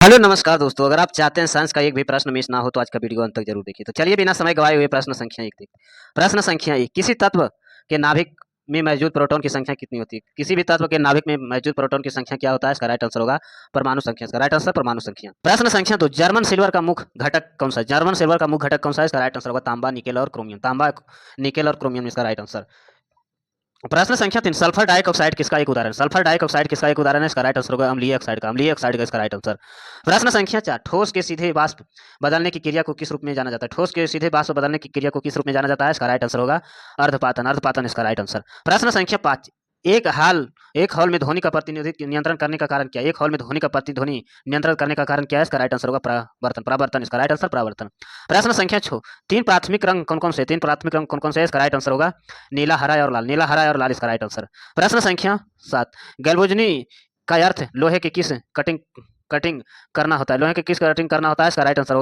Hello नमस्कार दोस्तों, अगर आप चाहते हैं साइंस का एक भी प्रश्न मिस ना हो तो आज का वीडियो अंत तक जरूर देखिए। तो चलिए बिना समय गवाए हुए प्रश्न संख्या 1 देखते हैं। प्रश्न संख्या 1, किसी तत्व के नाभिक में मौजूद प्रोटॉन की संख्या कितनी होती है? किसी भी तत्व के नाभिक में मौजूद प्रोटॉन की संख्या क्या होता है? इसका राइट आंसर होगा परमाणु संख्या। इसका राइट आंसर परमाणु संख्या। प्रश्न संख्या 2, जर्मन सिल्वर का मुख्य घटक कौन सा है? जर्मन सिल्वर का मुख्य घटक कौन सा है? इसका राइट आंसर होगा तांबा, निकेल और क्रोमियम। तांबा, निकेल और क्रोमियम इसका राइट आंसर। प्रश्न संख्या 3, सल्फर डाइऑक्साइड किसका एक उदाहरण? सल्फर डाइऑक्साइड किसका एक उदाहरण है? इसका राइट आंसर होगा अम्लीय ऑक्साइड का। अम्लीय ऑक्साइड का इसका राइट आंसर। प्रश्न संख्या 4, ठोस के सीधे वाष्प बदलने की क्रिया को किस रूप में जाना जाता है? ठोस के सीधे वाष्प बदलने की क्रिया को किस रूप में जाना जाता है? इसका राइट आंसर होगा अर्धपातन। अर्धपातन इसका राइट आंसर। प्रश्न संख्या 5, एक हॉल में ध्वनि का प्रतिनिधित्व नियंत्रण करने का कारण क्या है? एक हॉल में ध्वनि का प्रतिध्वनि नियंत्रण करने का कारण क्या है? इसका राइट आंसर होगा परावर्तन। परावर्तन इसका राइट आंसर परावर्तन। प्रश्न संख्या 6, तीन प्राथमिक रंग कौन कौन से? तीन प्राथमिक रंग कौन कौन से? इसका राइट आंसर होगा नीला, हरा और लाल। नीला, हरा और लाल इसका राइट आंसर। प्रश्न संख्या 7, गैल्वेनी का अर्थ लोहे के किस कटिंग कटिंग करना होता है? लोहे के किस कटिंग करना होता है? इसका राइट आंसर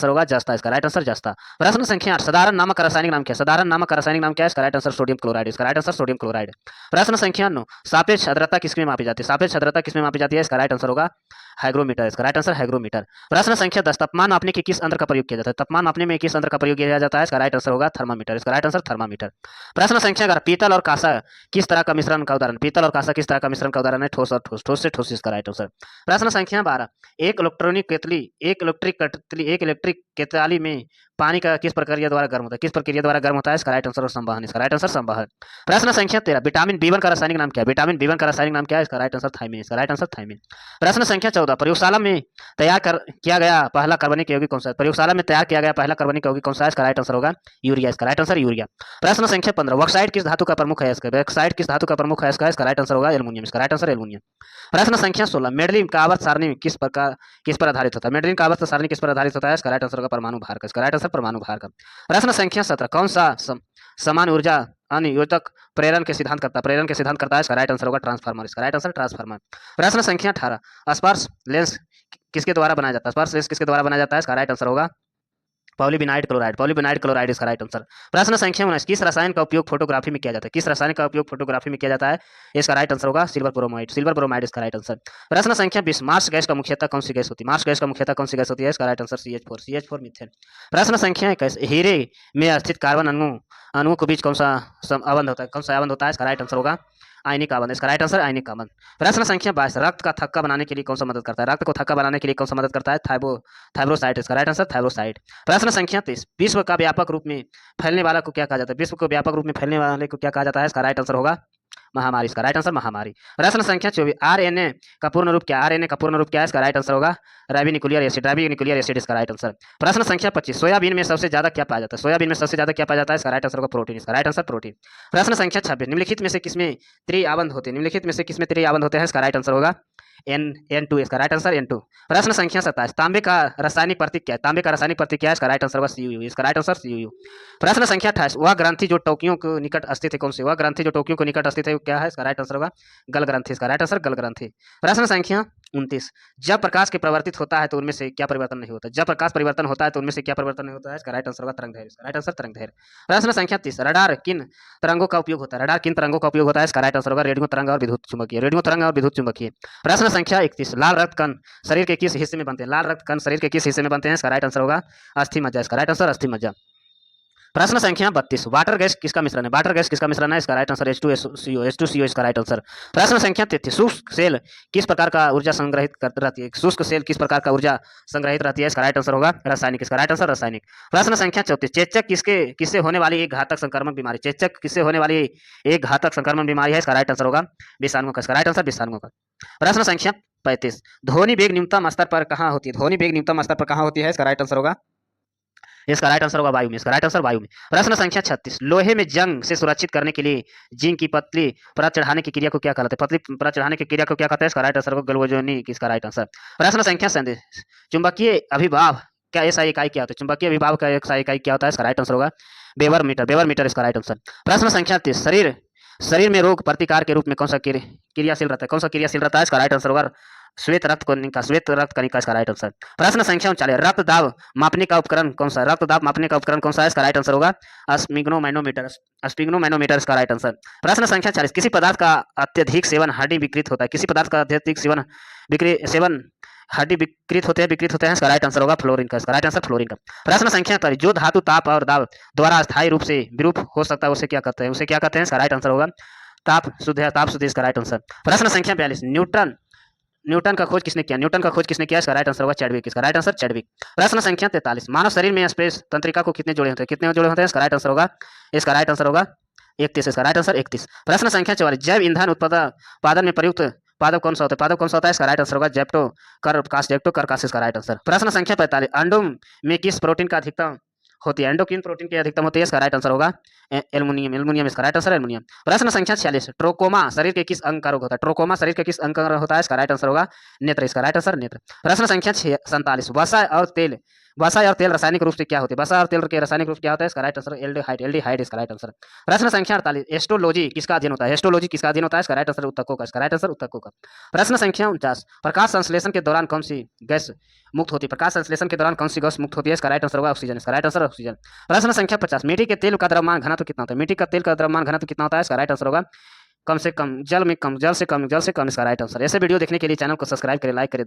होगा जस्ता। इसका राइट आंसर जस्ता। प्रश्न संख्या 8, साधारण नामक का रासायनिक नाम क्या है? साधारण नामक का रासायनिक नाम क्या है? इसका राइट आंसर सोडियम क्लोराइड। इसका राइट आंसर सोडियम क्लोराइड। प्रश्न संख्या 9, सापेक्ष आर्द्रता किसमें मापी जाती है? सापेक्ष आर्द्रता किसमें मापी जाती है? इसका राइट आंसर होगा हाइग्रोमीटर। इसका राइट आंसर हाइग्रोमीटर। प्रश्न संख्या 10, तापमान मापने के किस यंत्र का प्रयोग किया जाता है? तापमान मापने में किस यंत्र का प्रयोग किया जाता है? इसका राइट आंसर होगा थर्मामीटर। इसका राइट आंसर थर्मामीटर। प्रश्न संख्या 11, पीतल और कांसा किस तरह का मिश्रण का उदाहरण? पीतल और कांसा किस तरह का मिश्रण का उदाहरण है? ठोस और ठोस। ठोस से ठोस इसका राइट आंसर। प्रश्न संख्या 12, एक इलेक्ट्रिक केतली में पानी का किस प्रक्रिया द्वारा गर्म होता है? किस प्रक्रिया द्वारा गर्म होता है? इसका राइट आंसर संवहन। इसका राइट आंसर संवहन। प्रश्न संख्या 13, विटामिन बी वन का रासायनिक नाम क्या है? विटामिन बी वन का रासायनिक नाम क्या है? इसका राइट आंसर थायमिन। इसका राइट आंसर थायमिन। प्रश्न संख्या 14, प्रयोगशाला में किया गया पहला कार्बनिक यौगिक कौन सा है? प्रयोगशाला में तैयार किया गया पहला कार्बनिक यौगिक कौन सा है? इसका राइट आंसर होगा यूरिया। इसका राइट आंसर यूरिया। प्रश्न संख्या 15, बॉक्साइट किस धातु का प्रमुख है? बॉक्साइट किस धातु का प्रमुख है? इसका राइट आंसर होगा एल्युमिनियम। इसका राइट आंसर एल्युमिनियम। प्रश्न संख्या 16, मेंडेलियन का आवर्त सारणी किस पर आधारित होता है? मेंडेलियन का आवर्त सारणी किस पर आधारित होता है? इसका राइट आंसर होगा परमाणु भार का। इसका राइट आंसर परमाणु भार का। प्रश्न संख्या 17, कौन सा समान ऊर्जा अनुयोजक प्रेरण के सिद्धांत करता है? इसका राइट आंसर होगा ट्रांसफार्मर। इसका राइट आंसर ट्रांसफार्मर। प्रश्न संख्या 18, स्पर्श लेंस किसके द्वारा बनाया जाता है? स्पर्श लेंस किसके द्वारा बनाया जाता है? इसका राइट आंसर होगा पॉलीविनाइल क्लोराइड। पॉलीविनाइल क्लोराइड इसका राइट आंसर। प्रश्न संख्या 19, किस रसायन का उपयोग फोटोग्राफी में किया जाता है? किस रसायन का उपयोग फोटोग्राफी में किया जाता है? इसका राइट आंसर होगा सिल्वर ब्रोमाइड। सिल्वर ब्रोमाइड इसका राइट आंसर। प्रश्न संख्या 20, मार्स गैस का मुख्यतः कौन सी गैस होती है? मार्स गैस का मुख्यतः कौन सी गैस होती है? इसका राइट आंसर CH4 मीथेन। प्रश्न संख्या 21, हीरे में स्थित कार्बन अणुओं के बीच कौन सा आबंध होता है? इसका राइट आंसर होगा आयनिक आबंध। इसका राइट आंसर आयनिक आबंध। प्रश्न संख्या 22, रक्त का थक्का बनाने के लिए कौन सा मदद करता है? रक्त को थक्का बनाने के लिए कौन सा मदद करता है? थाइरोसाइट। इसका राइट आंसर थाइरोसाइट। प्रश्न संख्या 23, विश्व का व्यापक रूप में फैलने वाला को क्या कहा जाता है? विश्व को व्यापक रूप में फैलने वाले को क्या कहा जाता है? इसका राइट आंसर होगा महामारी। इसका राइट आंसर महामारी। प्रश्न संख्या 24, आरएनए का पूर्ण रूप क्या है? इसका राइट आंसर होगा राइबो न्यूक्लियर एसिड। इसका राइट आंसर। प्रश्न संख्या 25, सोयाबीन में सबसे ज्यादा क्या पाया जाता है? इसका राइट आंसर होगा प्रोटीन। इसका राइट आंसर प्रोटीन। प्रश्न संख्या 26, निम्नलिखित में से किसमें त्रिआबंध होते हैं? इसका राइट आंसर होगा N2। इसका राइट आंसर N2। प्रश्न संख्या 27, तांबे का रासायनिक प्रतीक क्या है? इसका राइट आंसर होगा CuU। इसका राइट आंसर CuU। प्रश्न संख्या 28, वह ग्रंथि जो टोकियों के निकट स्थित है कौन सी? क्या है? इसका राइट आंसर होगा गल ग्रंथि। इसका राइट आंसर गल ग्रंथि। प्रश्न संख्या 29, जब प्रकाश के परिवर्तित होता है तो उनमें से क्या परिवर्तन नहीं होता? जब प्रकाश परिवर्तन होता है तो उनमें से क्या परिवर्तन नहीं होता है? इसका राइट आंसर होगा तरंग दैर्घ्य। इसका राइट आंसर तरंग दैर्घ्य। प्रश्न संख्या 30, रडार किन तरंगों का उपयोग होता है? इसका राइट आंसर होगा रेडियो तरंग और विद्युत चुंबकीय। प्रश्न संख्या 31, लाल रक्त कण शरीर के किस हिस्से में बनते हैं? इसका राइट आंसर होगा अस्थि मज्जा। इसका राइट आंसर अस्थि मज्जा। प्रश्न संख्या 32, वाटर गैस किसका मिश्रण है? इसका राइट आंसर H2CO। इसका राइट आंसर। प्रश्न संख्या 33, शुष्क सेल किस प्रकार का ऊर्जा संग्रहित रहती है? इसका राइट आंसर होगा रासायनिक। इसका राइट आंसर रासायनिक। प्रश्न संख्या 34, चेचक किससे होने वाली एक घातक संक्रमण बीमारी है? इसका राइट आंसर होगा विषाणुओं का। इसका राइट आंसर विषाणुओं का। प्रश्न संख्या 35, ध्वनि वेग न्यूनतम स्तर पर कहाँ होती है? इसका राइट आंसर होगा वायु में। इसका राइट आंसर वायु में। प्रश्न संख्या 36, लोहे में जंग से सुरक्षित करने के लिए जिंक की पतली परत चढ़ाने की क्रिया को क्या कहते हैं? इसका राइट आंसर होगा गैल्वेनिक। इसका राइट आंसर। प्रश्न संख्या 37, चुंबकीय अभिभाव क्या ऐसा इकाई क्या होता है? चुंबकीय अभिभाव का ऐसा इकाई क्या होता है? इसका राइट आंसर होगा वेबर मीटर। इसका राइट आंसर। प्रश्न संख्या 30, शरीर में रोग प्रतिकार के रूप में कौन सा क्रियाशील रहता है? इसका राइट आंसर होगा श्वेत रक्त कणिका। इसका राइट आंसर। प्रश्न संख्या 39, रक्तदाब मापने का उपकरण कौन सा है? इसका राइट आंसर होगा स्पिग्नोमैनोमीटर। इसका राइट आंसर। प्रश्न संख्या 40, किसी पदार्थ का अत्यधिक सेवन हड्डी विकृत होता है? हड्डी विकृत होते हैं, इसका राइट आंसर होगा फ्लोरीन का, इसका राइट आंसर फ्लोरीन का। प्रश्न संख्या 3, जो धातु ताप और दाब द्वारा अस्थायी रूप से विरूप हो सकता है उसे क्या कहते हैं, इसका राइट आंसर होगा ताप शुद्धि, इसका राइट आंसर। प्रश्न संख्या 42, न्यूटन का खोज किसने किया, इसका राइट आंसर होगा चैडविक, इसका राइट आंसर चैडविक। प्रश्न संख्या 43, मानव शरीर में स्पेस तंत्रिका को कितने जोड़े होते हैं, इसका राइट आंसर होगा 31, इसका राइट आंसर 31। प्रश्न संख्या 44, जैव ईंधन उत्पादन में प्रयुक्त पादप कौन सा होता है, इसका राइट आंसर होगा जेप्टो करकास, इसका राइट आंसर। प्रश्न संख्या 45, अंडों में किस प्रोटीन का अधिकतम होती है, एंडोक्रिन प्रोटीन की अधिकतम होती है, इसका राइट आंसर होगा एल्युमिनियम, इसका राइट आंसर एल्युमिनियम। प्रश्न संख्या 46, ट्रोकोमा शरीर के किस अंग का रोग होता है, इसका राइट आंसर होगा नेत्र, इसका राइट आंसर नेत्र। प्रश्न संख्या 47, वसा और तेल रासायनिक रूप से क्या होते हैं, इसका राइट आंसर एल्डिहाइड, इसका राइट आंसर। प्रश्न संख्या 48, एस्ट्रोलॉजी किसका अध्ययन होता है, इसका राइट आंसर उत्तकों का, प्रश्न संख्या 49, प्रकाश संश्लेषण के दौरान कौन सी गैस मुक्त होती है, इसका राइट आंसर होगा ऑक्सीजन, इसका राइट आंसर ऑक्सीजन। प्रश्न संख्या 50, मिट्टी के तेल का द्रव्यमान घनत्व कितना होता है, इसका राइट आंसर होगा कम से कम, जल से कम, इसका राइट आंसर। ऐसे वीडियो देखने के लिए चैनल को सब्सक्राइब करें, लाइक करें।